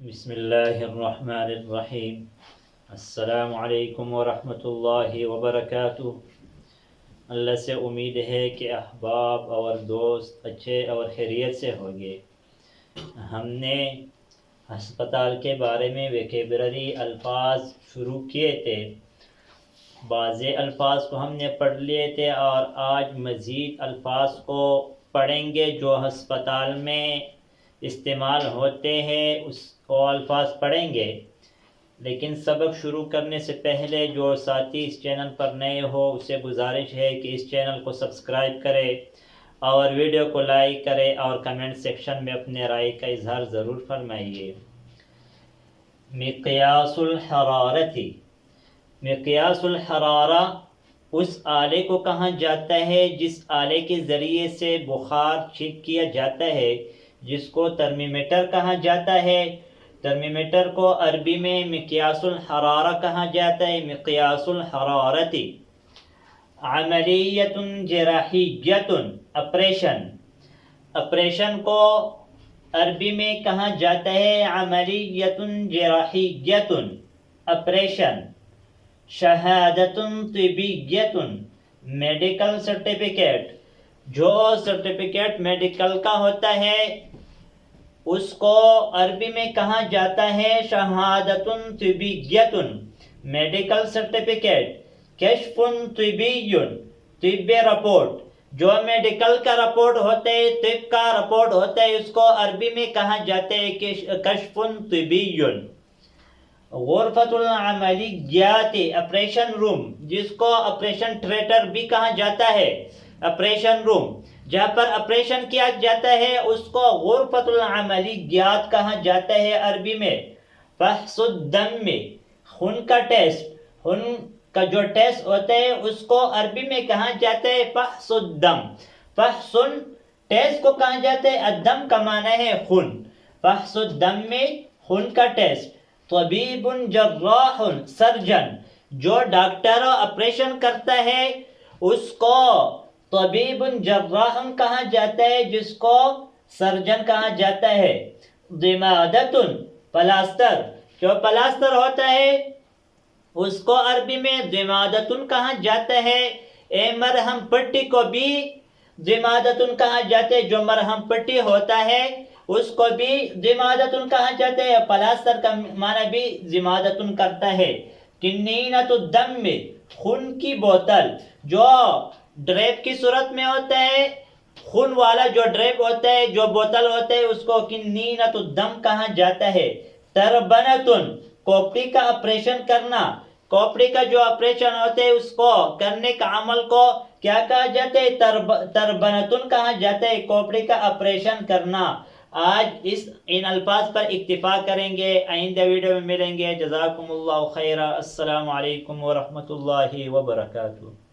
بسم اللہ الرحمن الرحیم۔ السلام علیکم ورحمۃ اللہ وبرکاتہ۔ اللہ سے امید ہے کہ احباب اور دوست اچھے اور خیریت سے ہوں گے۔ ہم نے ہسپتال کے بارے میں ویکیبلری الفاظ شروع کیے تھے، بعض الفاظ کو ہم نے پڑھ لیے تھے اور آج مزید الفاظ کو پڑھیں گے جو ہسپتال میں استعمال ہوتے ہیں، اس کو الفاظ پڑھیں گے۔ لیکن سبق شروع کرنے سے پہلے جو ساتھی اس چینل پر نئے ہو اسے گزارش ہے کہ اس چینل کو سبسکرائب کرے اور ویڈیو کو لائک کرے اور کمنٹ سیکشن میں اپنے رائے کا اظہار ضرور فرمائیے۔ مقیاس الحرارتی، مقیاس الحرارہ اس آلے کو کہا جاتا ہے جس آلے کے ذریعے سے بخار چیک کیا جاتا ہے، جس کو ترمیمیٹر کہا جاتا ہے۔ ترمیمیٹر کو عربی میں مقیاس الحرارہ کہا جاتا ہے۔ مقیاس الحرارتی عملیۃ جراحیۃ، آپریشن، آپریشن کو عربی میں کہا جاتا ہے عملیۃ جراحیۃ، آپریشن۔ شہادۃ طبیۃ، میڈیکل سرٹیفکیٹ، جو سرٹیفکیٹ میڈیکل کا ہوتا ہے اس کو عربی میں کہا جاتا ہے شہادۃ طبیۃ، میڈیکل سرٹیفکیٹ۔ کشف طبی، طبی رپورٹ، جو میڈیکل کا رپورٹ ہوتا ہے، طب کا رپورٹ ہوتا ہے، اس کو عربی میں کہا جاتا ہے کشف طبی۔ غرفۃ العملیات، آپریشن روم، جس کو آپریشن تھیٹر بھی کہا جاتا ہے، آپریشن روم جہاں پر آپریشن کیا جاتا ہے اس کو غرفۃ العملیات کہا جاتا ہے عربی میں۔ فحص الدم، خون کا ٹیسٹ، خون کا جو ٹیسٹ ہوتا ہے اس کو عربی میں کہا جاتا ہے فحص الدم۔ فحص ٹیسٹ کو کہا جاتا ہے، الدم کا معنی ہے خون۔ فحص الدم میں خون کا ٹیسٹ۔ طبیب جراح، سرجن، جو ڈاکٹر آپریشن کرتا ہے اس کو طبیب جراح کہا جاتا ہے، جس کو سرجن کہا جاتا ہے۔ ضمادۃ، پلاسٹر، جو پلاسٹر ہوتا ہے اس کو عربی میں ضمادۃ کہا جاتا ہے۔ مرہم پٹی کو بھی ضمادۃ کہا جاتا ہے، جو مرہم پٹی ہوتا ہے اس کو بھی ضمادۃ کہا جاتا ہے، پلاسٹر کا معنی بھی ضمادۃ کرتا ہے۔ کنینۃ الدم، خون کی بوتل، جو ڈریپ کی صورت میں ہوتا ہے، خون والا جو ڈریپ ہوتا ہے، جو بوتل ہوتا ہے، اس کو کنینۃ الدم کہا جاتا ہے۔ تربنۃ، کھوپڑی کا آپریشن کرنا، کھوپڑی کا جو آپریشن ہوتا ہے اس کو کرنے کا عمل کو کیا کہا جاتا ہے؟ تربنۃ کہا جاتا ہے، کھوپڑی کا آپریشن کرنا۔ آج ان الفاظ پر اکتفا کریں گے، آئندہ ویڈیو میں ملیں گے۔ جزاکم اللہ خیرا۔ السلام علیکم ورحمۃ اللہ وبرکاتہ۔